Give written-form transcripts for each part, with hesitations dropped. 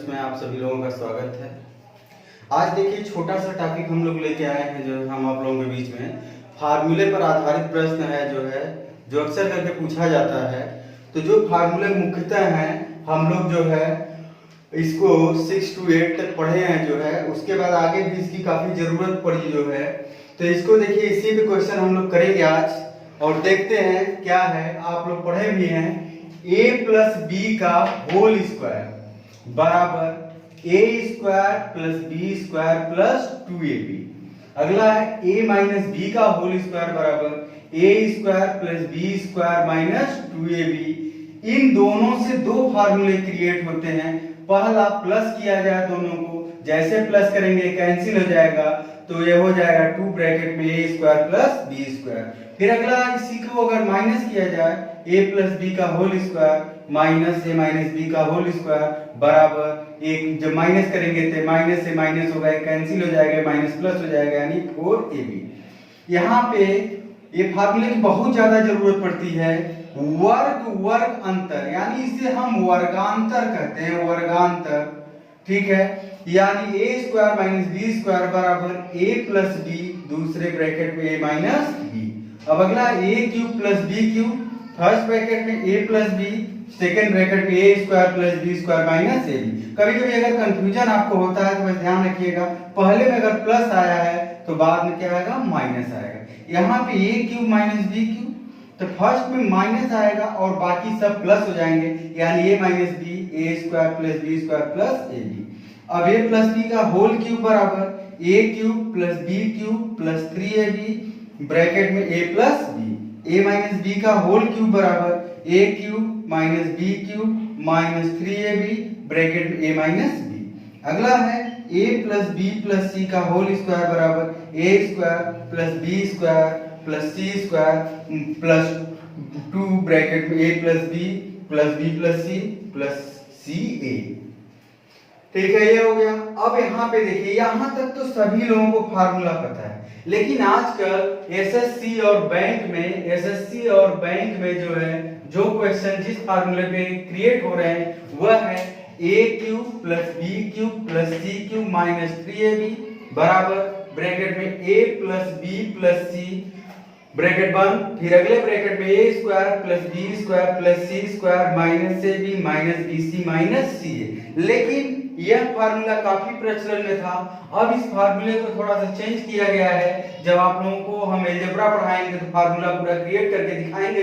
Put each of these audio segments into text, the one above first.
Students में आप सभी लोगों का स्वागत है। आज देखिए छोटा सा टॉपिक हम लोग लेके आए हैं जो हम आप लोगों के बीच में फार्मूले पर आधारित प्रश्न है जो अक्सर करके पूछा जाता है। तो जो फार्मूले मुख्यतः हैं हम लोग जो है इसको 6 to 8 तक पढ़े हैं उसके बाद आगे भी इसकी काफी जरूरत पड़ी तो इसको देखिए इसी पे क्वेश्चन हम लोग करेंगे आज और देखते हैं क्या है। आप लोग पढ़े भी हैं a प्लस बी का होल स्क्वायर बराबर A square plus B square plus 2ab। अगला है a माइनस बी का होल स्क्वायर बराबर A square plus B square minus 2ab। इन दोनों से दो फार्मूले क्रिएट होते हैं। पहला प्लस किया जाए दोनों को, जैसे प्लस करेंगे कैंसिल हो जाएगा तो ये हो जाएगा 2 ब्रैकेट में a square plus B square. फिर अगला इसी को अगर माइनस किया जाए a प्लस बी का whole square minus a minus B का होल स्क्वायर बराबर एक, जब माइनस करेंगे तो माइनस से माइनस होगा कैंसिल हो जाएगा, माइनस प्लस हो जाएगा यानी 4ab। यहाँ पे ये फार्मूले की बहुत ज्यादा जरूरत पड़ती है। वर्ग अंतर यानी इसे हम वर्गांतर कहते हैं, वर्गांतर, ठीक है। यानी a square minus b square बराबर a प्लस बी दूसरे ब्रैकेट में a माइनस बी। अब अगला a cube plus b cube, first bracket में a plus b, second bracket में a square plus B square minus ab। कभी कभी अगर कंफ्यूजन आपको होता है तो बस ध्यान रखिएगा पहले में अगर प्लस आया है तो बाद में क्या आएगा, माइनस आएगा। यहाँ पे a cube minus b cube तो फर्स्ट में माइनस आएगा और बाकी सब प्लस हो जाएंगे यानी a minus b a square plus B square plus ab। अब a प्लस बी का होल क्यूब बराबर a cube plus b cube plus 3ab bracket में a plus b. a minus B का होल क्यूब बराबर a cube minus b cube minus 3ab bracket में a minus b. अगला है a plus B plus C का whole square बराबर a square plus B square plus C square plus 2 bracket में a plus B plus C plus C A. ठीक है, ये हो गया। अब यहाँ पे देखिए यहाँ तक तो सभी लोगों को फार्मूला पता है, लेकिन आजकल एसएससी और बैंक में जो क्वेश्चन जिस फार्मूले पे क्रिएट हो रहे हैं वह है a cube plus b cube plus c cube minus 3ab बराबर ब्रैकेट में a plus B plus c bracket बंद, फिर अगले ब्रैकेट में a square plus B square plus C square minus ab minus bc minus ca। लेकिन यह formula काफी प्रचलन में था। अब इस फार्मूले को थोड़ा सा चेंज किया गया है। जब आप लोगों को हम अलजेब्रा पढ़ाएंगे तो फार्मूला पूरा क्रिएट करके दिखाएंगे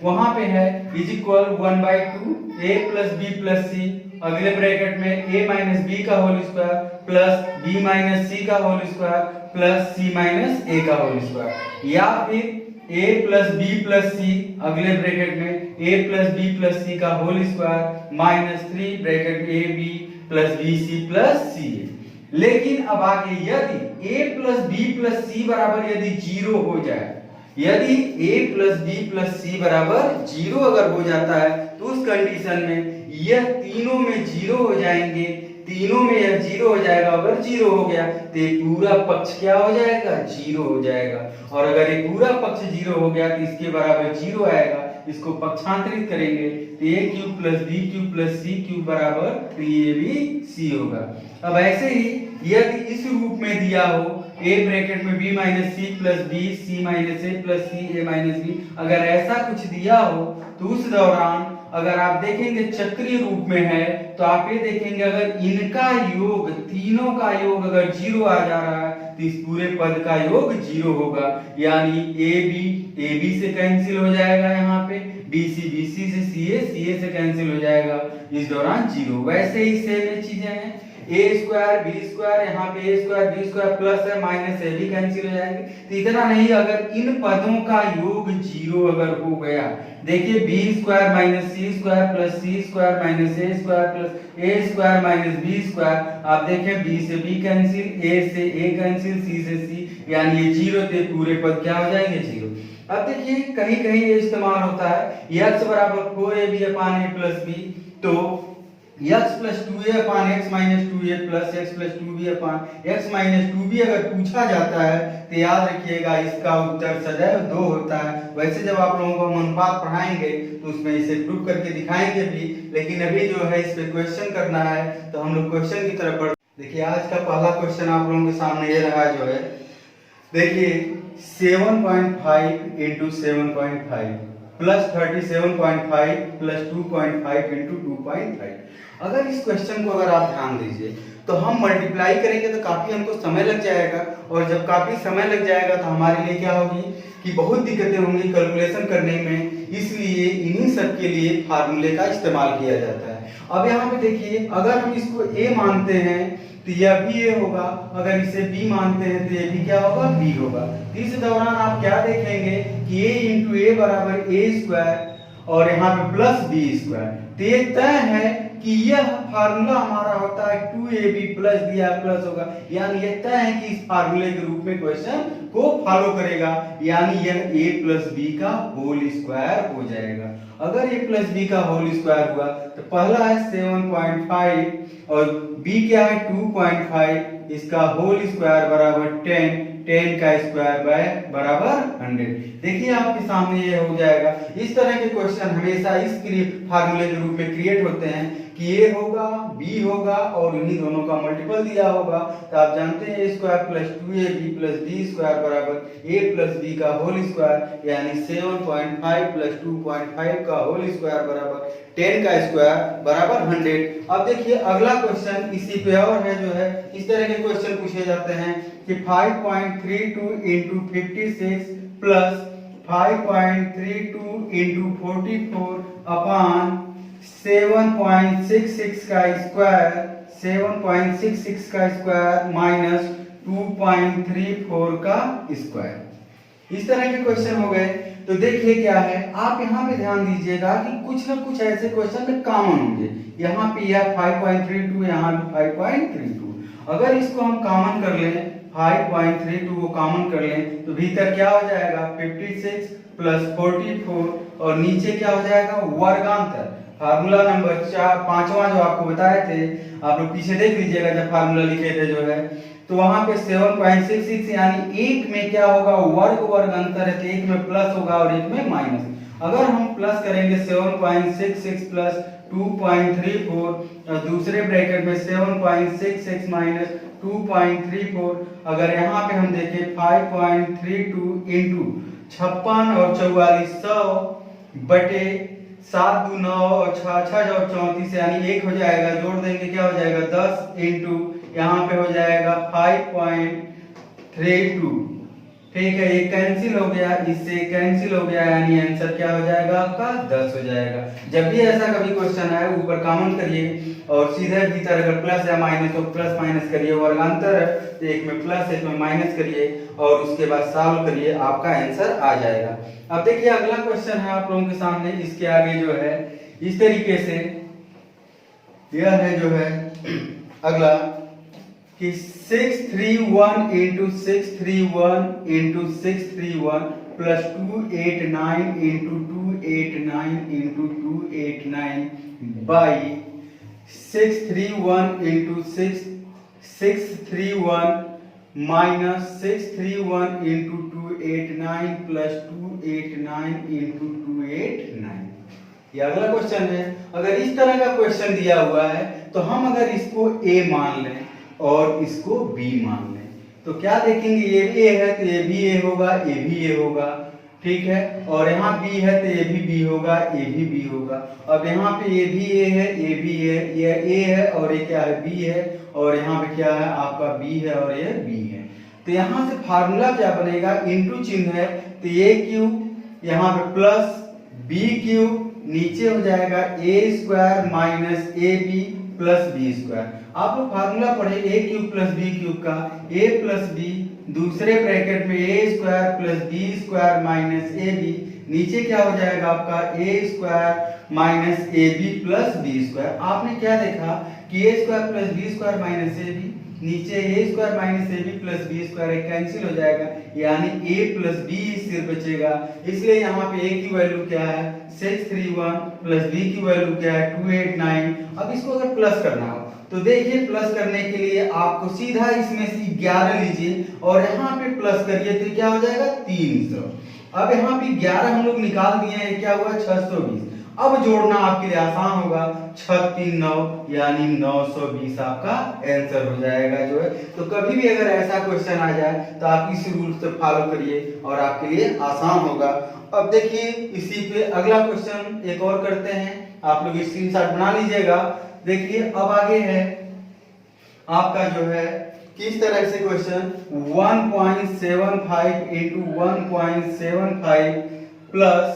वहां पे है is equal 1/2 a plus B plus C, अगले ब्रैकेट में a माइनस बी का whole square plus b minus C का whole square plus c minus a का होल स्क्वायर, या फिर a plus B plus C अगले ब्रैकेट में a plus B plus C का होल स्क्वायर माइनस 3 ब्रैकेट में ab plus B C plus C A. लेकिन अब आगे यदि a प्लस बी प्लस सी बराबर यदि जीरो हो जाए, यदि a प्लस बी प्लस सी बराबर जीरो अगर हो जाता है तो उस कंडीशन में यह तीनों में जीरो हो जाएंगे, तीनों में यह जीरो हो जाएगा। अगर जीरो हो गया तो ये पूरा पक्ष क्या हो जाएगा, जीरो हो जाएगा। और अगर ये पूरा पक्ष जीरो हो गया तो इसके बराबर जीरो आएगा। इसको पक्षांतरित करेंगे तो a cube plus b cube plus c cube बराबर 3abc होगा। अब ऐसे ही यदि इस रूप में दिया हो a ब्रैकेट में b minus C plus B C minus A plus C A minus B, अगर ऐसा कुछ दिया हो तो उस दौरान अगर आप देखेंगे चक्रीय रूप में है तो आप ये देखेंगे अगर इनका योग, तीनों का योग अगर जीरो आ जा रहा है तो इस पूरे पद का योग जीरो होगा। यानी ए बी से कैंसिल हो जाएगा, यहाँ पे बी सी से सी ए से कैंसिल हो जाएगा, इस दौरान जीरो। वैसे ही सेम चीजें हैं a स्क्वायर बी स्क्वायर, यहाँ पे a square b square plus है माइनस ए भी कैंसिल हो जाएंगे। तो इतना नहीं, अगर इन पदों का योग जीरो अगर हो गया, देखिए बी स्क्वायर माइनस सी स्क्वायर प्लस सी स्क्वायर माइनस ए स्क्वायर प्लस ए स्क्वायर माइनस बी स्क्वायर, आप देखें बी से बी कैंसिल, ए से ए कैंसिल, सी से सी, यानी ये जीरो थे पूरे पद क्या हो जाएंगे, जीरो। अब देखिए कहीं कहीं ये इस्तेमाल होता है x बराबर 4ab upon a plus b, तो x प्लस 2a अपान x minus 2a plus x plus 2b अपान x माइनस 2b अगर पूछा जाता है तो याद रखिएगा इसका उत्तर सदैव 2 होता है। वैसे जब आप लोगों को हम अनुपात पढ़ाएंगे तो उसमें इसे प्रूव करके दिखाएंगे भी, लेकिन अभी जो है इस पे क्वेश्चन करना है तो हम लोग क्वेश्चन की तरफ बढ़। देखिए आज का पहला क्वेश्चन आप लोगों के सामने ये रहा जो है, देखिए 7.5 इंटू 7.5 प्लस 37.5 प्लस 2.5 इंटू 2.5। अगर इस क्वेश्चन को अगर आप ध्यान दीजिए तो हम मल्टीप्लाई करेंगे तो काफी हमको समय लग जाएगा, और जब काफी समय लग जाएगा तो हमारे लिए क्या होगी कि बहुत दिक्कतें होंगी कैलकुलेशन करने में, इसलिए इन्हीं सब के लिए फार्मूले का इस्तेमाल किया जाता है। अब यहाँ पे देखिए अगर हम इसको a मानते हैं तो यह भी a होगा, अगर इसे b मानते हैं तो ये भी क्या होगा b होगा। इस दौरान आप क्या देखेंगे कि a इंटू ए बराबर a स्क्वायर और यहाँ पे प्लस b स्क्वायर। तो ये तय है कि यह फार्मूला हमारा होता है 2ab प्लस b प्लस होगा, यानी ये तय है कि इस फार्मूले के रूप में क्वेश्चन को फॉलो करेगा, यानी यह a प्लस b का होल स्क्वायर हो जाएगा। अगर a प्लस b का होल स्क्वायर हुआ तो पहला है 7.5 और b क्या है 2.5, इसका होल स्क्वायर बराबर 10, 10 का स्क्वायर बाय बराबर 100। देखिए आपके सामने ये हो जाएगा। इस तरह के क्वेश्चन हमेशा इस फार्मूले के रूप में क्रिएट होते हैं कि a होगा b होगा और इन्हीं दोनों का मल्टीपल दिया होगा, तो आप जानते हैं a square plus 2ab plus b square बराबर a प्लस b का होल स्क्वायर, यानी 7.5 प्लस 2.5 का होल स्क्वायर बराबर 10 का स्क्वायर बराबर 100। अब देखिए अगला क्वेश्चन इसी पे और है जो है, इस तरह के क्वेश्चन पूछे जाते हैं कि 5.32 इंटू 56 प्लस 5.32 इंटू 44 अपान 7.66 का स्क्वायर, 7.66 का स्क्वायर माइनस 2.34 का स्क्वायर। इस तरह के क्वेश्चन हो गए। तो देखिए क्या है, आप यहाँ पे ध्यान दीजिएगा कि कुछ ना कुछ ऐसे क्वेश्चन में कॉमन होंगे। यहाँ पे यह 5.32, यहाँ पे 5.32। अगर इसको हम कॉमन कर लें, 5.32 को कॉमन कर लें तो भीतर क्या हो जाएगा 56 प्लस 44 और नीचे क्या हो जाएगा वर्गांतर। फार्मूला नंबर 5वां जो आपको बताए थे, आप लोग पीछे देख लीजिएगा जब फार्मूला लिखे थे जो है, तो वहां पे 7.66 यानी एक में क्या होगा वर्ग वर्ग अंतर है, तो एक में प्लस होगा और एक में माइनस। अगर हम प्लस करेंगे 7.66 प्लस 2.34 और दूसरे ब्रैकेट में 7.66 माइनस 2.34, अगर यहाँ पे हम देखें 5.32 इंटू 56 और 44 100 बटे 7 2 9 और 6 6 जाओ 34, यानी 1 हो जाएगा, जोड़ देंगे क्या हो जाएगा 10 इंटू यहाँ पे हो जाएगा 5.32। ठीक है, ये कैंसिल हो गया, इससे कैंसिल हो गया, यानी आंसर क्या हो जाएगा आपका 10 हो जाएगा। जब भी ऐसा कभी क्वेश्चन आए ऊपर कॉमन करिए और सीधे भीतर अगर प्लस या माइनस तो प्लस माइनस करिए, वर्गांतर है तो एक में प्लस एक में माइनस करिए और उसके बाद सॉल्व करिए, आपका आंसर आ जाएगा। अब देखिए अगला क्वेश्चन है आप लोगों के सामने, इसके आगे जो है इस तरीके से यह है जो है अगला कि 631 into 631 into 631 plus 289 into 289 into 289 by 631 into 631 minus 631 into 289 plus 289 into 289। ये अगला क्वेश्चन है। अगर इस तरह का क्वेश्चन दिया हुआ है तो हम अगर इसको a मान लें और इसको b मान लें तो क्या देखेंगे, ये भी a है तो ये भी a होगा, ये भी a होगा, ठीक है, और यहाँ b है तो ये भी b होगा, ये भी b होगा। अब यहाँ पे ये भी a है, ये भी a है, ये a है और ये क्या है b है, और यहाँ पे क्या है आपका b है और ये b है। तो यहाँ से फार्मूला क्या बनेगा, इनटू चिन्ह है तो a क्यूब यहाँ पे प्लस b क्यूब, नीचे हो जाएगा a square minus ab plus B square. आप लोग फार्मूला पढ़े a cube plus b cube का, a प्लस b दूसरे ब्रैकेट में a square plus b square minus ab, नीचे क्या हो जाएगा आपका a square minus ab plus b square. आपने क्या देखा कि a square plus b square minus ab, नीचे a square minus ab plus b square cancel हो जाएगा, यानी a प्लस बी सिर्फ बचेगा, इसलिए यहाँ पे a की वैल्यू क्या है 631 प्लस b की वैल्यू क्या है 289। अब इसको अगर प्लस करना हो तो देखिए प्लस करने के लिए आपको सीधा इसमें से 11 लीजिए और यहाँ पे प्लस करिए तो क्या हो जाएगा 300। अब यहाँ पे 11 हम लोग निकाल दिए हैं, क्या हुआ 620। अब जोड़ना आपके लिए आसान होगा, 6 3 9 यानी 920 आपका आंसर हो जाएगा जो है। तो कभी भी अगर ऐसा क्वेश्चन आ जाए तो आप इस रूल से फॉलो करिए और आपके लिए आसान होगा। अब देखिए इसी पे अगला क्वेश्चन एक और करते हैं, आप लोग स्क्रीनशॉट बना लीजिएगा। देखिए अब आगे है आपका जो है किस तरह से question 1.75 into 1.75 plus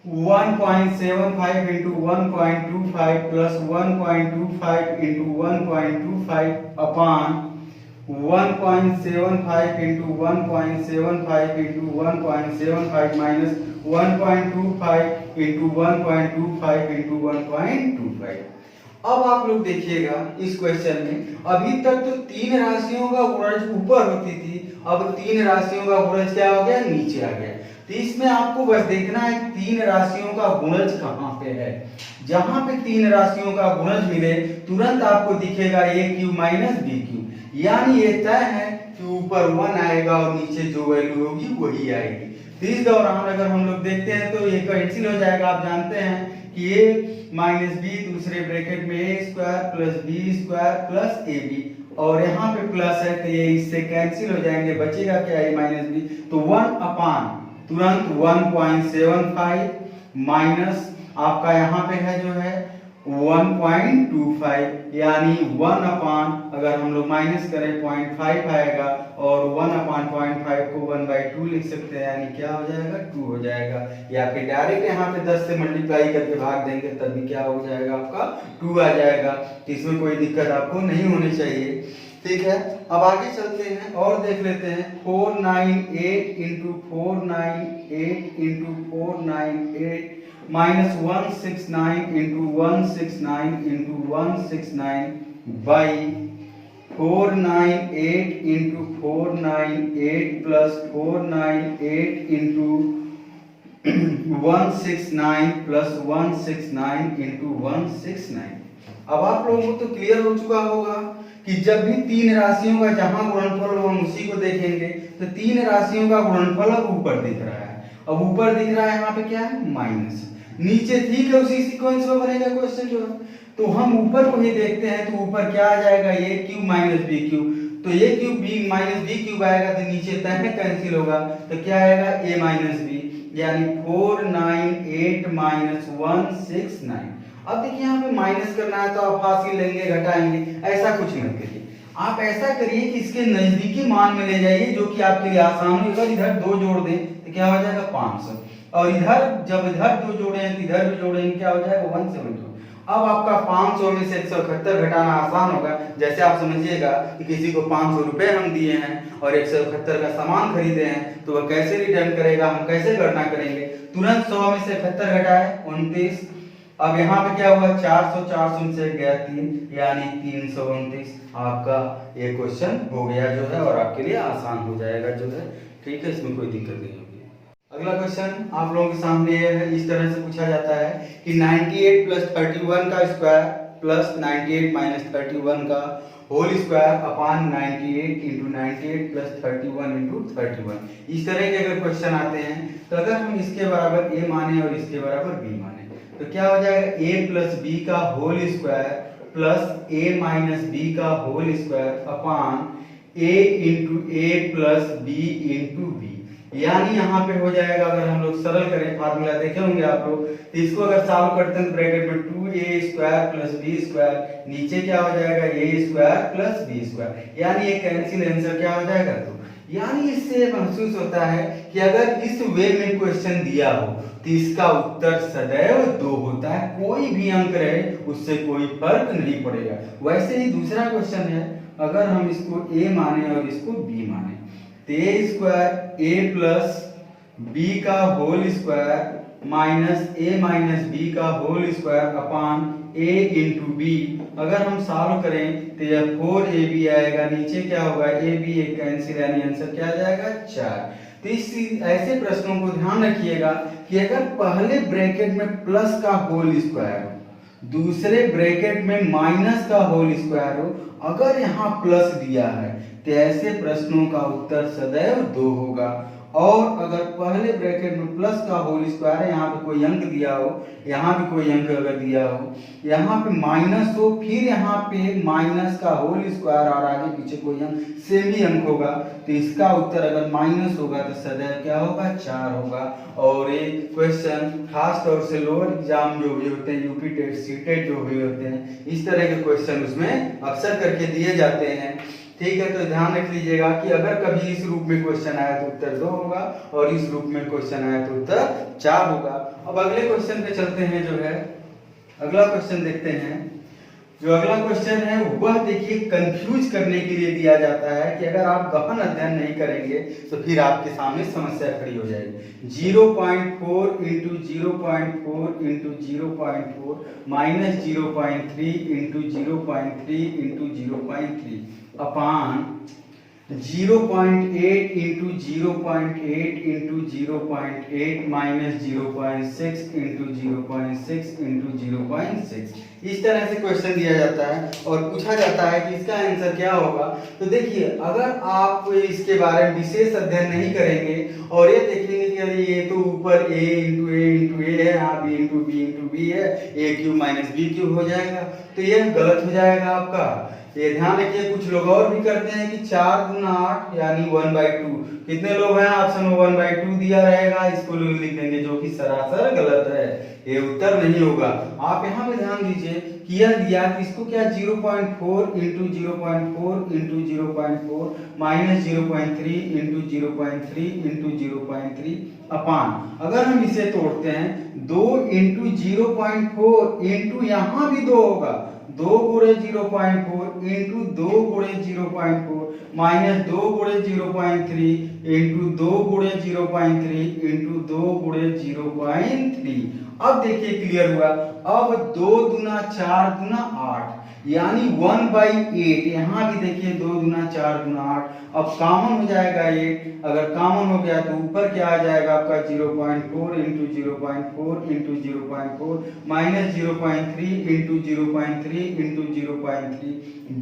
1.75 into 1.25 plus 1.25 into 1.25 upon 1.75 into 1.75 into 1.75 minus 1.25 into 1.25 into 1.25। अब आप लोग देखिएगा इस क्वेश्चन में अभी तक तो तीन राशियों का गुणज ऊपर होती थी, अब तीन राशियों का गुणज क्या हो गया नीचे आ गया। तो इसमें आपको बस देखना है तीन राशियों का गुणज कहाँ पे है। जहां पे तीन राशियों का गुणज मिले तुरंत आपको दिखेगा a cube minus b cube, यानी ये तय है कि ऊपर 1 आएगा और नीचे जो वैल्यू होगी वही आएगी। तो इस दौरान अगर हम लोग देखते हैं तो ये कैंसिल हो जाएगा। आप जानते हैं कि a माइनस बी दूसरे ब्रैकेट में a square plus B square plus a b, और यहाँ पे प्लस है तो ये इससे कैंसिल हो जाएंगे, बचेगा क्या a माइनस बी। तो 1 अपान तुरंत 1.75 माइनस आपका यहाँ पे है जो है 1.25, यानी 1 अपान अगर हम लोग माइनस करें 0.5 आएगा और 1 अपान 0.5 को 1/2 लिख सकते हैं, यानी क्या हो जाएगा 2 हो जाएगा। या फिर डायरेक्ट यहाँ पे 10 से मल्टीप्लाई करके भाग देंगे तब भी क्या हो जाएगा आपका 2 आ जाएगा। तो इसमें कोई दिक्कत आपको नहीं होनी चाहिए, ठीक है। अब आगे चलते हैं और देख लेते हैं 498 into 498 into 498 minus 169 into 169 into 169 by 498 into 498 plus 498 into 169 plus 169 into 169। अब आप लोगों को तो क्लियर हो चुका होगा कि जब भी तीन राशियों का जहां गुणनफल हो हम उसी को देखेंगे। तो तीन राशियों का गुणनफल अब ऊपर दिख रहा है, अब ऊपर दिख रहा है यहाँ पे क्या है माइनस, नीचे ठीक है उसी सीक्वेंस में बनेगा क्वेश्चन जो है। तो हम ऊपर को ही देखते हैं तो ऊपर क्या आ जाएगा a cube minus b cube, तो a cube b minus b cube आएगा तो नीचे तय में कैंसिल होगा तो क्या आएगा a माइनस बी, यानी 498 माइनस 169। अब देखिए यहाँ पे माइनस करना है तो आप फासिल लेंगे घटाएंगे, ऐसा कुछ मत करिए। आप ऐसा करिए कि इसके नजदीकी मान में ले जाइए जो कि आपके लिए आसान हो। अगर इधर 2 जोड़ दें तो क्या हो जाएगा 500, और इधर जब इधर 2 जोड़े तो इधर भी जोड़ेंगे क्या हो जाएगा 172। अब आपका 500 में से 171 घटाना आसान होगा। जैसे आप समझिएगा कि किसी को 500 रुपए हम दिए हैं और 171 का सामान खरीदे हैं तो वह कैसे रिटर्न करेगा, हम कैसे गणना करेंगे। तुरंत 100 में से 71 घटाए 29। अब यहाँ पे क्या हुआ 400 400 से गया 3, यानी 329। आपका ये क्वेश्चन हो गया जो है और आपके लिए आसान हो जाएगा जो है, ठीक है, इसमें कोई दिक्कत नहीं होगी। अगला क्वेश्चन आप लोगों के सामने ये है, इस तरह से पूछा जाता है कि 98 प्लस 31 का स्क्वायर प्लस 98 माइनस 31 का whole square upon 98 into 98 plus 31 into 31। इस तरह के अगर क्वेश्चन आते हैं तो अगर हम इसके बराबर a माने और इसके बराबर b माने तो क्या हो जाएगा a प्लस बी का whole square plus a minus B का whole square upon a into a plus b into b, यानी यहाँ पे हो जाएगा अगर हम लोग सरल करें, फार्मूला देखे होंगे आप लोग, तो इसको अगर सॉल्व करते हैं तो ब्रैकेट में 2a square plus b square, नीचे क्या हो जाएगा a square plus b square, यानी ये कैंसिल आंसर क्या हो जाएगा 2। यानी इससे महसूस होता है कि अगर इस वे में क्वेश्चन दिया हो तो इसका उत्तर सदैव 2 होता है, कोई भी अंक रहे उससे कोई फर्क नहीं पड़ेगा। वैसे ही दूसरा क्वेश्चन है, अगर हम इसको a माने और इसको b माने तो a square a plus b का होल स्क्वायर माइनस ए माइनस बी का होल स्क्वायर अपॉन ए इंटू बी। अगर हम सॉल्व करें तो यह 4ab आएगा, नीचे क्या होगा ए बी ए कैंसिल, यानी आंसर क्या आ जाएगा 4। तो इस ऐसे प्रश्नों को ध्यान रखिएगा कि अगर पहले ब्रैकेट में प्लस का होल स्क्वायर हो, दूसरे ब्रैकेट में माइनस का होल स्क्वायर हो, अगर यहाँ प्लस दिया है तो ऐसे प्रश्नों का उत्तर सदैव 2 होगा। और अगर पहले ब्रैकेट में प्लस का होल स्क्वायर है, यहाँ पे कोई अंक दिया हो, यहाँ भी कोई अंक अगर दिया हो, यहाँ पे माइनस हो, फिर यहाँ पे माइनस का होल स्क्वायर और आगे पीछे कोई अंक सेम ही अंक होगा, तो इसका उत्तर अगर माइनस होगा तो सदैव क्या होगा 4 होगा। और ये क्वेश्चन खास तौर से लोअर एग्जाम जो भी होते हैं, यूपी टेट सीटेट जो भी होते हैं, इस तरह के क्वेश्चन उसमें अक्सर करके दिए जाते हैं। ठीक है, तो ध्यान रख लीजिएगा कि अगर कभी इस रूप में क्वेश्चन आया तो उत्तर 2 होगा, और इस रूप में क्वेश्चन आया तो उत्तर 4 होगा। अब अगले क्वेश्चन पे चलते हैं, जो है अगला क्वेश्चन देखते हैं। जो अगला क्वेश्चन है वह देखिए कंफ्यूज करने के लिए दिया जाता है कि अगर आप गहन अध्ययन नहीं करेंगे तो फिर आपके सामने समस्या खड़ी हो जाएगी। 0.4 into 0.4 into 0.4 minus 0.3 into 0.3 into 0.3 अपान 0.8 into 0.8 into 0.8 minus 0.6 into 0.6 into 0.6। इस तरह से क्वेश्चन दिया जाता है और पूछा जाता है कि इसका आंसर क्या होगा। तो देखिए, अगर आप इसके बारे में विशेष अध्ययन नहीं करेंगे और ये देखेंगे कि अरे ये तो ऊपर a इंटू ए है, यहाँ b इंटू बी है, a cube minus b cube हो जाएगा, तो यह गलत हो जाएगा आपका। ये ध्यान रखिए, कुछ लोग और भी करते हैं कि 4 गुना 8 यानी 1/2। कितने लोग हैं, ऑप्शन में 1/2 दिया रहेगा, इसको लोग लिख देंगे, जो कि सरासर गलत है, ये उत्तर नहीं होगा। आप यहाँ पे ध्यान दीजिए कि यह दिया कि इसको क्या 0.4 into 0.4 into 0.4 minus 0.3 into 0.3 into 0.3 अपान, अगर हम इसे तोड़ते हैं 2 इंटू 0.4 इंटू यहाँ भी 2 होगा, 2 गुणे 0.4 इंटू 2 गुणे 0.4 माइनस 2 गुणे 0.3 इंटू 2 गुणे 0.3 इंटू 2 गुणे 0.3। अब देखिए क्लियर हुआ। अब 2 दूना 4 दूना 8 यानी 1/8। यहाँ भी देखिए 2 दूना 4 दूना 8। अब कॉमन हो जाएगा ये, अगर कॉमन हो गया तो ऊपर क्या आ जाएगा आपका 0.4 into 0.4 into 0.4 minus 0.3 into 0.3 into 0.3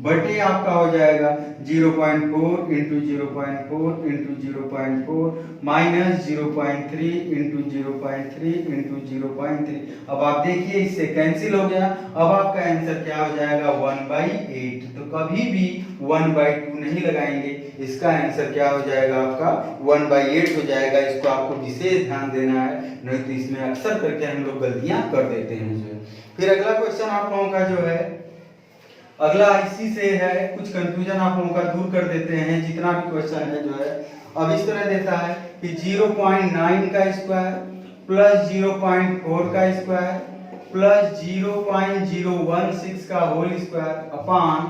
बटे आपका हो जाएगा 0.4 into 0.4 into 0.4 minus 0.3 into 0.3 into 0.3। अब आप देखिए इससे कैंसिल हो गया। अब आपका आंसर क्या हो जाएगा 1/8। तो कभी भी 1/2 नहीं लगाएंगे, इसका आंसर क्या हो जाएगा आपका 1/8 हो जाएगा। इसको आपको विशेष ध्यान देना है, नहीं तो इसमें अक्सर करके हम लोग गलतियां कर देते हैं। जो फिर अगला क्वेश्चन आप लोगों का जो है अगला इसी से है, कुछ कंफ्यूजन आप लोगों का दूर कर देते हैं। जितना भी क्वेश्चन है जो है अब इस तरह देता है कि 0.9 का स्क्वायर प्लस 0.4 का स्क्वायर प्लस 0.016 का होल स्क्वायर अपान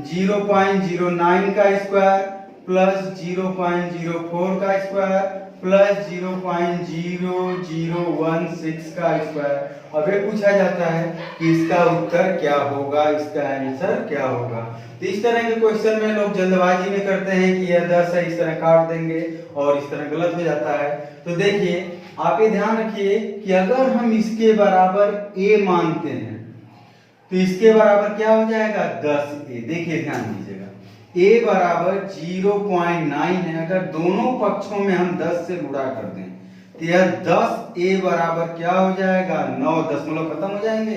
0.09 का स्क्वायर प्लस 0.04 का स्क्वायर प्लस 0.0016 का स्क्वायर। अब ये पूछा जाता है कि इसका उत्तर क्या होगा, इसका आंसर क्या होगा। तो इस तरह के क्वेश्चन में लोग जल्दबाजी में करते हैं कि यह 10 है, इस तरह काट देंगे और इस तरह गलत हो जाता है। तो देखिए आप ये ध्यान रखिए कि अगर हम इसके बराबर a मानते हैं तो इसके बराबर क्या हो जाएगा 10a। देखिए ध्यान दीजिएगा, a बराबर 0.9 है। अगर दोनों पक्षों में हम 10 से गुणा कर दें तो यह 10a बराबर क्या हो जाएगा 9। दशमलव खत्म हो जाएंगे,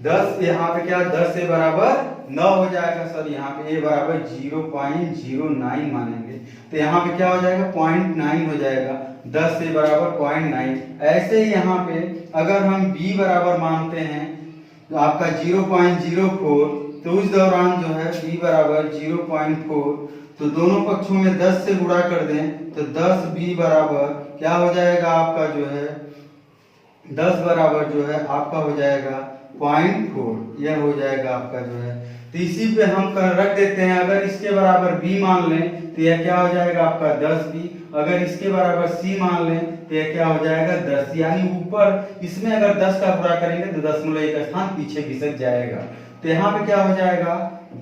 10 यहाँ पे क्या 10 a बराबर 9 हो जाएगा। सर यहाँ पे a बराबर 0.09 मानेंगे तो यहाँ पे क्या हो जाएगा 0.9 हो जाएगा। 10 a बराबर 0.9। ऐसे ही यहाँ पे अगर हम b बराबर मानते हैं तो आपका 0.04, तो उस दौरान जो है b बराबर 0.4, तो दोनों पक्षों में 10 से गुणा कर दें तो 10b बराबर क्या हो जाएगा आपका जो है 10 बराबर जो है आपका हो जाएगा 0.4। यह हो जाएगा आपका जो है। तो इसी पे हम रख देते हैं। अगर इसके बराबर b मान लें तो यह क्या हो जाएगा आपका 10b। अगर इसके बराबर c मान लें तो ये क्या हो जाएगा 10, यानी ऊपर इसमें अगर 10 का गुणा करेंगे तो 10 स्थान पीछे खिसक जाएगा। तो यहाँ पे क्या हो जाएगा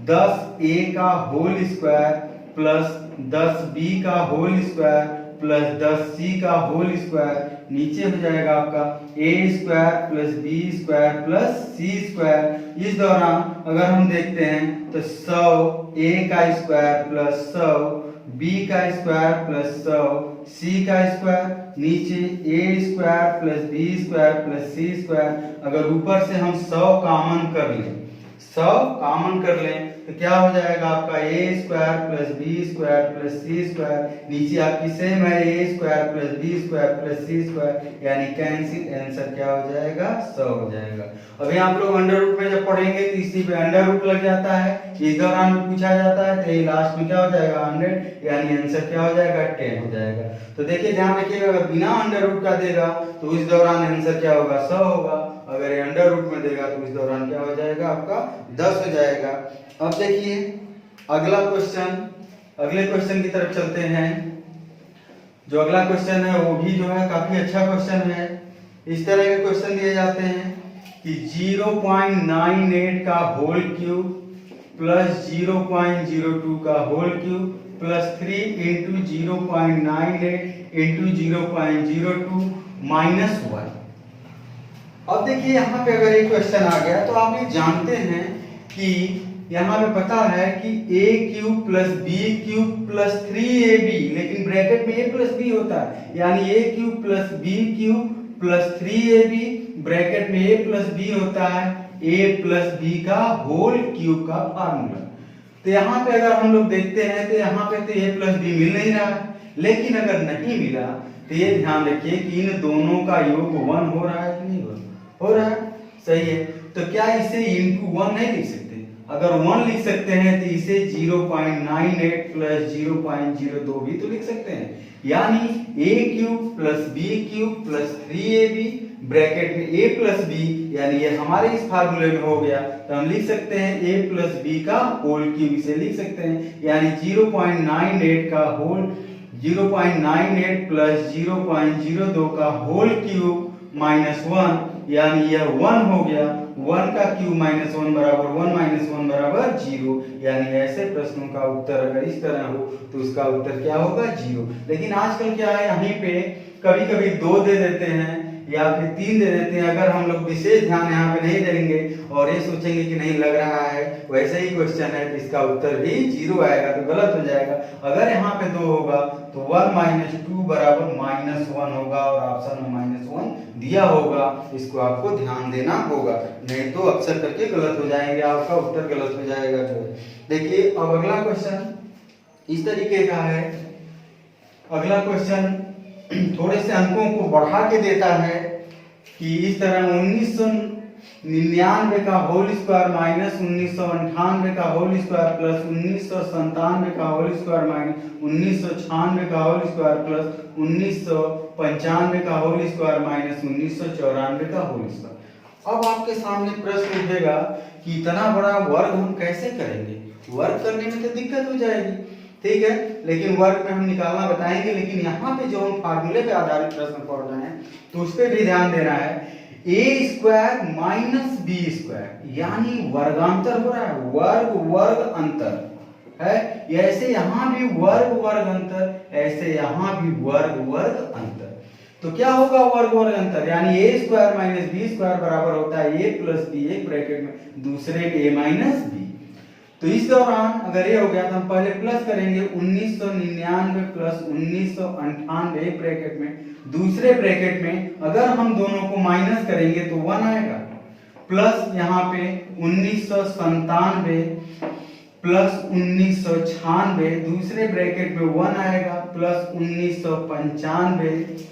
10a का होल स्क्वायर प्लस 10b का होल स्क्वायर प्लस 10c का होल स्क्वायर, नीचे हो जाएगा आपका a square plus b square plus c square. इस दौरान अगर हम देखते हैं तो 100 a का स्क्वायर प्लस 100 b का स्क्वायर प्लस 100 c का स्क्वायर, नीचे a square plus b square plus c square. अगर ऊपर से हम 100 कॉमन कर लें, 100 कॉमन कर लें तो क्या हो जाएगा आपका a square plus b square plus c square, नीचे आपकी सेम है a square plus b square plus c square, यानी कैंसिल, आंसर क्या हो जाएगा 100 हो जाएगा। अभी आप लोग अंडर रूट में जब पढ़ेंगे तो इसी पे अंडर रूट लग जाता है, इस दौरान भी पूछा जाता है, तो ये लास्ट में क्या हो जाएगा 100, यानी आंसर क्या हो जाएगा 10 हो जाएगा। तो देखिए ध्यान रखिएगा, अगर बिना अंडर रूट का देगा तो इस दौरान आंसर क्या होगा 100 होगा, अगर ये अंडर रूट में देगा तो इस दौरान क्या हो जाएगा आपका 10 हो जाएगा। अब देखिए अगला क्वेश्चन, अगले क्वेश्चन की तरफ चलते हैं। जो अगला क्वेश्चन है वो भी जो है काफी अच्छा क्वेश्चन है। इस तरह के क्वेश्चन दिए जाते हैं कि 0.98 का होल क्यूब प्लस 0.02 का whole cube plus 3 into 0.98 into 0.02 minus 1। अब देखिए यहाँ पे अगर एक क्वेश्चन आ गया तो आप ये जानते हैं कि यहाँ पे पता है कि a cube plus b cube plus 3ab, लेकिन ब्रैकेट में a प्लस b होता है, यानी a cube plus b cube plus 3ab, bracket में a प्लस b होता है a प्लस b का होल क्यूब का फार्मूला। तो यहाँ पे अगर हम लोग देखते हैं तो यहाँ पे तो a प्लस b मिल नहीं रहा है, लेकिन अगर नहीं मिला तो ये ध्यान रखिए कि इन दोनों का योग 1 हो रहा है कि नहीं हो रहा है, सही है। तो क्या इसे इंटू 1 नहीं लिख सकते? अगर 1 लिख सकते हैं तो इसे 0.98 प्लस 0.02 भी तो लिख सकते हैं, यानी a cube plus b cube plus 3ab, bracket में a प्लस b, यानी ये हमारे इस फार्मूले में हो गया, तो हम लिख सकते हैं a प्लस b का होल क्यूब, इसे लिख सकते हैं, यानी 0.98 का होल 0.98 प्लस 0.02 का होल क्यूब माइनस 1, यानी यह 1 हो गया। 1 का क्यूब माइनस 1 बराबर 1 माइनस 1 बराबर 0, यानी ऐसे प्रश्नों का उत्तर अगर इस तरह हो तो उसका उत्तर क्या होगा 0। लेकिन आजकल क्या है, यहीं पे कभी कभी 2 दे देते हैं या फिर 3 दे देते हैं। अगर हम लोग विशेष ध्यान यहाँ पे नहीं देंगे और ये सोचेंगे कि नहीं लग रहा है वैसे ही क्वेश्चन है तो इसका उत्तर भी 0 आएगा, तो गलत हो जाएगा। अगर यहाँ पे 2 होगा तो 1 माइनस 2 बराबर माइनस 1 होगा और ऑप्शन में माइनस 1 दिया होगा, इसको आपको ध्यान देना होगा, नहीं तो अक्सर करके गलत हो जाएंगे, आपका उत्तर गलत हो जाएगा जो है। देखिए अब अगला क्वेश्चन इस तरीके का है। अगला क्वेश्चन थोड़े से अंकों को बढ़ा के देता है कि इस तरह 1999 का होल स्क्वायर माइनस 1998 का होल स्क्वायर प्लस 1997 का होल स्क्वायर माइनस 1996 का होल स्क्वायर प्लस 1995 का होल स्क्वायर माइनस 1994 का होल स्क्वायर। अब आपके सामने प्रश्न उठेगा कि इतना बड़ा वर्ग हम कैसे करेंगे? वर्ग करने में तो दिक्कत हो जाएगी, ठीक है, लेकिन वर्ग में हम निकालना बताएंगे। लेकिन यहाँ पे जो हम फार्मूले पे आधारित प्रश्न पढ़ रहे हैं तो उस पर भी ध्यान देना है। a square minus b square, यानी वर्गांतर हो रहा है, वर्ग वर्ग अंतर है, ऐसे यहाँ भी वर्ग वर्ग अंतर, ऐसे यहाँ भी वर्ग वर्ग अंतर। तो क्या होगा वर्ग वर्ग अंतर, यानी a square minus b square बराबर होता है a प्लस बी, एक ब्रैकेट में दूसरे के a माइनस बी। तो इस दौरान अगर ये हो गया तो हम पहले प्लस करेंगे 1999 प्लस 1998 ब्रैकेट में, दूसरे ब्रैकेट में अगर हम दोनों को माइनस करेंगे तो 1 आएगा, प्लस यहाँ पे 1997 प्लस 1996, दूसरे ब्रैकेट में 1 आएगा, प्लस 1995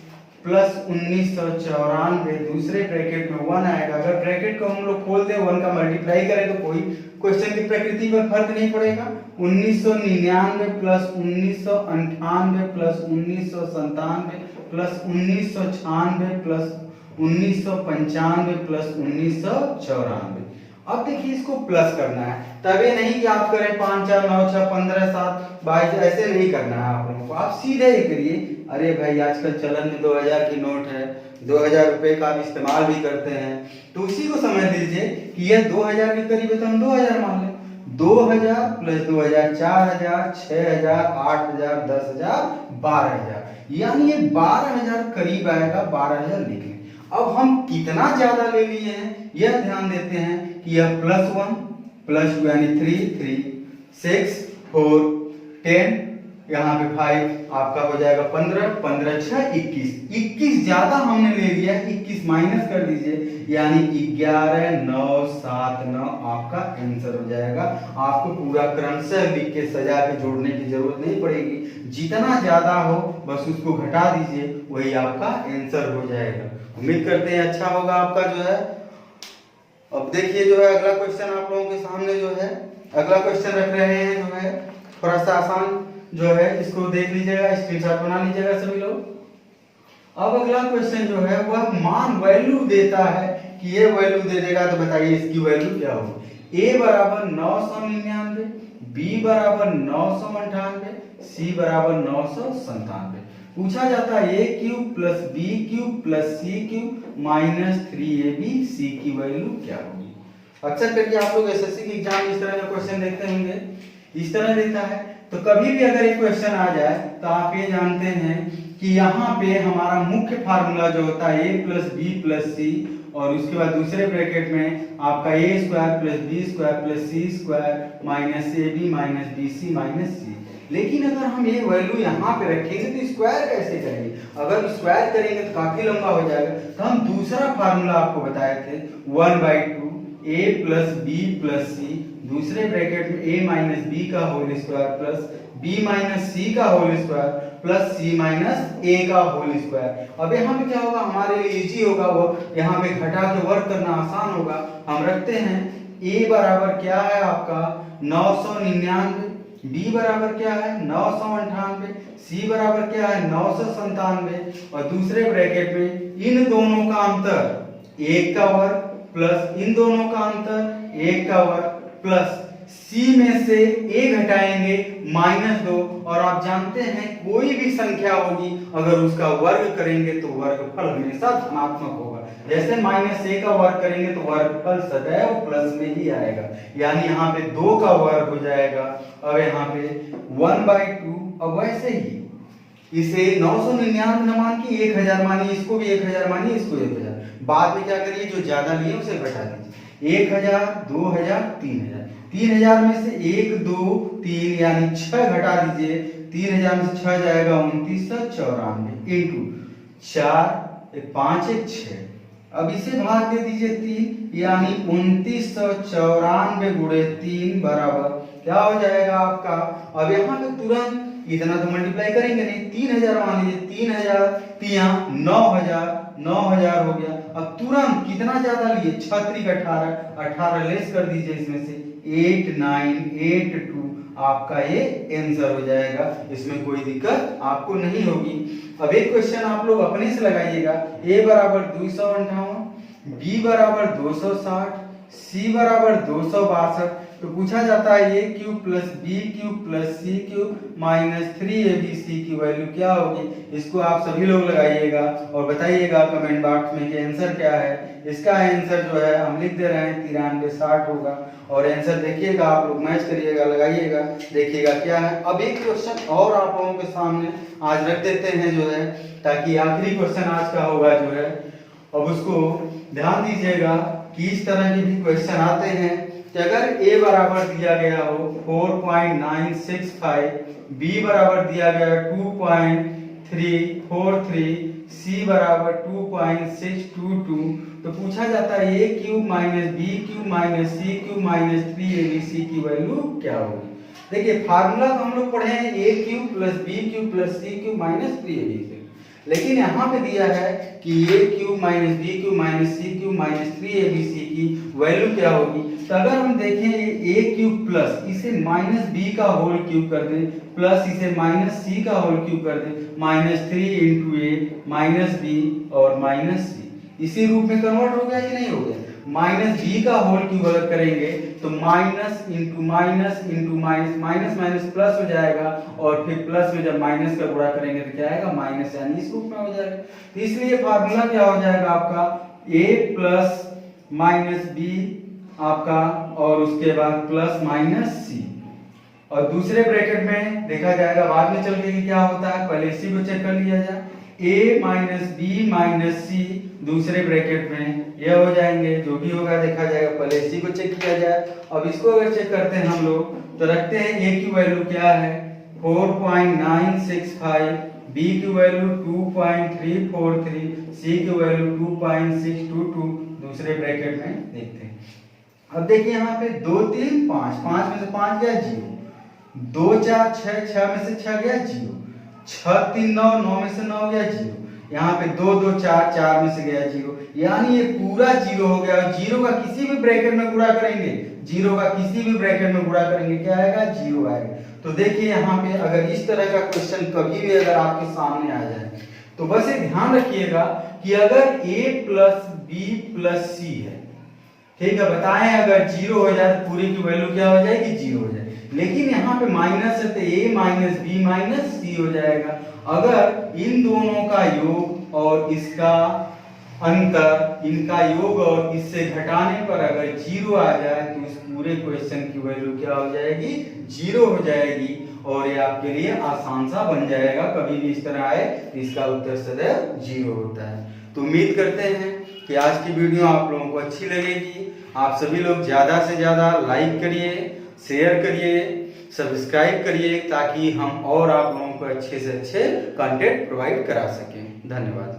प्लस 1994, दूसरे ब्रैकेट में 1 आएगा। अगर ब्रैकेट को हम लोग खोल दें 1 का मल्टीप्लाई करें तो कोई क्वेश्चन की प्रकृति पर फर्क नहीं पड़ेगा। 1999 plus 1998 plus 1997 plus 1996 plus 1995 plus 1994। अब देखिए इसको प्लस करना है, तभी नहीं कि आप करें 5 4 9 6 15 7 22, ऐसे नहीं करना है आप लोगों को, आप सीधे ही करिए। अरे भाई आजकल चलन में 2000 की नोट है, 2000 रुपए का आप इस्तेमाल भी करते हैं, तो उसी को समझ लीजिए कि यह 2000 के करीब है, तो हम 2000 मान लें। 2000 प्लस 2000 4000, 6000, 8000, 10000, 12000, यानी ये 12000 करीब आएगा, 12000 लिख लें। अब हम कितना ज्यादा ले लिए हैं यह ध्यान देते हैं कि यह +1 +2 यानी 3 6 4 10, यहाँ पे 5 आपका हो जाएगा 15 15 6 21 ज्यादा हमने ले लिया, 21 माइनस कर दीजिए, यानी 11 9 7 9 आपका आंसर हो जाएगा। आपको पूरा क्रमशः लिख के सजा के जोड़ने की जरूरत नहीं पड़ेगी, जितना ज्यादा हो बस उसको घटा दीजिए, वही आपका आंसर हो जाएगा। उम्मीद करते हैं अच्छा होगा आपका जो है। अब देखिए जो है अगला क्वेश्चन आप लोगों के सामने जो है, अगला क्वेश्चन रख रहे हैं जो है थोड़ा सा आसान जो है, इसको देख लीजिएगा, स्क्रीनशॉट बना लीजिएगा सभी लोग। अब अगला क्वेश्चन जो है वह मान वैल्यू देता है कि ये वैल्यू दे देगा, तो बताइए इसकी वैल्यू क्या होगी। a बराबर 999, b बराबर 998, c बराबर 997। पूछा जाता है a cube plus b cube plus c cube minus 3ab c की वैल्यू क्या होगी। अक्सर करके आप लोग एसएससी की एग्जाम इस तरह का क्वेश्चन देखते होंगे, इस तरह देता है। तो कभी भी अगर एक क्वेश्चन आ जाए तो आप ये जानते हैं कि यहाँ पे हमारा मुख्य फार्मूला जो होता है a plus B plus C, और उसके बाद दूसरे ब्रैकेट में आपका a square plus B square plus C square minus A B minus B C minus C. लेकिन अगर हम ये वैल्यू यहाँ पे रखेंगे तो स्क्वायर कैसे करेंगे, अगर स्क्वायर करेंगे तो काफी लंबा हो जाएगा। तो हम दूसरा फार्मूला आपको बताए थे 1/2 a plus B plus C, दूसरे ब्रैकेट में a माइनस बी का whole square plus b minus C का whole square plus c minus a का होल स्क्वायर। अब यहाँ पे क्या होगा, हमारे लिए इजी होगा, वो यहाँ पे घटा के वर्क करना आसान होगा। हम रखते हैं a बराबर क्या है आपका 999, b बराबर क्या है 998, c बराबर क्या है 997, और दूसरे ब्रैकेट में इन दोनों का अंतर 1 का वर्ग प्लस इन दोनों का अंतर 1 का वर्ग प्लस c में से a घटाएंगे -2, और आप जानते हैं कोई भी संख्या होगी अगर उसका वर्ग करेंगे तो वर्गफल हमेशा धनात्मक होगा। जैसे -a का वर्ग करेंगे तो वर्गफल सदैव प्लस में ही आएगा, यानी यहाँ पे 2 का वर्ग हो जाएगा। अब यहाँ पे 1/2, अब वैसे ही इसे 999 न मान के 1000 मानिए, इसको भी 1000 मानिए, इसको 1000। बाद में क्या करिए, जो ज्यादा लिए उसे घटा दीजिए, 1000 2000 3000। 3000 में से 1 2 3 यानी 6 घटा दीजिए, 3000 में से 6 जाएगा 2994 इंटू 4 5 1 6। अब इसे भाग दे दीजिए 3, यानी 2994 गुणे 3 बराबर क्या हो जाएगा आपका। अब यहाँ पे तुरंत इतना तो मल्टीप्लाई करेंगे नहीं, 3000 मान लीजिए, 3000 3 9000 हो गया। अब तुरंत कितना ज्यादा लिए 6 18 लेस कर दीजिए, इसमें से 8982 आपका ये आंसर हो जाएगा, इसमें कोई दिक्कत आपको नहीं होगी। अब एक क्वेश्चन आप लोग अपने से लगाइएगा, a बराबर 258, b बराबर 260, c बराबर 262। तो पूछा जाता है a cube plus b cube plus c cube minus 3abc की वैल्यू क्या होगी। इसको आप सभी लोग लगाइएगा और बताइएगा कमेंट बॉक्स में कि आंसर क्या है। इसका आंसर जो है हम लिख दे रहे हैं 9360 होगा, और आंसर देखिएगा आप लोग, मैच करिएगा, लगाइएगा, देखिएगा क्या है। अब एक क्वेश्चन और आप लोगों के सामने आज रख देते हैं जो है, ताकि आखिरी क्वेश्चन आज का होगा जो है। अब उसको ध्यान दीजिएगा कि इस तरह के भी क्वेश्चन आते हैं कि अगर a बराबर दिया गया हो 4.965, b बराबर दिया गया 2.343, c बराबर 2.622, तो पूछा जाता है a cube minus b cube minus c cube minus 3abc की वैल्यू क्या होगी। देखिए फार्मूला तो हम लोग पढ़े हैं a cube plus b cube plus c cube minus 3abc, लेकिन यहाँ पे दिया है कि a cube minus b cube minus c cube minus 3abc की वैल्यू क्या होगी। तो अगर हम देखें a क्यूब प्लस इसे माइनस बी का होल क्यूब कर दें प्लस इसे माइनस सी का होल क्यूब कर दें, -3 इंटू a माइनस बी और माइनस सी, इसी रूप में कन्वर्ट हो गया कि नहीं हो गया। माइनस बी का होल क्यूब अगर करेंगे तो minus into minus into minus, minus minus plus हो जाएगा, और फिर प्लस में जब माइनस का गुणा करेंगे तो क्या आएगा, माइनस, यानी इस रूप में हो जाएगा। तो इसलिए फार्मूला क्या हो जाएगा आपका, a प्लस माइनस बी आपका, और उसके बाद प्लस माइनस सी, और दूसरे ब्रैकेट में देखा जाएगा बाद में चल के कि क्या होता है, पहले इसी को चेक कर लिया जाए, a माइनस बी माइनस सी दूसरे ब्रैकेट में ये हो जाएंगे, जो भी होगा देखा जाएगा, पहले इसी को चेक किया जाए। अब इसको अगर चेक करते हैं हम लोग तो रखते हैं a की वैल्यू क्या है 4.965, b की वैल्यू 2.343, c की वैल्यू 2.622 दूसरे ब्रैकेट में देखते हैं। अब देखिए यहाँ पे 2 3 5, 5 में से 5 गया 0, 2 4 6, 6 में से 6 गया 0, 6 3 9, 9 में से 9 गया 0, यहाँ पे 2 2 4, 4 में से गया 0, यानी ये पूरा 0 हो गया। और 0 का किसी भी ब्रैकेट में गुणा करेंगे, 0 का किसी भी ब्रैकेट में गुणा करेंगे क्या आएगा, 0 आएगा। तो देखिए यहाँ पे अगर इस तरह का क्वेश्चन कभी भी अगर आपके सामने आ जाए तो बस ये ध्यान रखिएगा कि अगर a प्लस बी प्लस सी है, ठीक है, बताएं अगर 0 हो जाए तो पूरी की वैल्यू क्या हो जाएगी, 0 हो जाए, लेकिन यहाँ पे माइनस है तो a माइनस बी माइनस सी हो जाएगा। अगर इन दोनों का योग और इसका अंतर, इनका योग और इससे घटाने पर अगर 0 आ जाए तो इस पूरे क्वेश्चन की वैल्यू क्या हो जाएगी, 0 हो जाएगी, और ये आपके लिए आसान सा बन जाएगा। कभी भी इस तरह आए तो इसका उत्तर सदैव 0 होता है। तो उम्मीद करते हैं कि आज की वीडियो आप लोगों को अच्छी लगेगी। आप सभी लोग ज्यादा से ज्यादा लाइक करिए, शेयर करिए, सब्सक्राइब करिए, ताकि हम और आप लोगों को अच्छे से अच्छे कंटेंट प्रोवाइड करा सकें। धन्यवाद।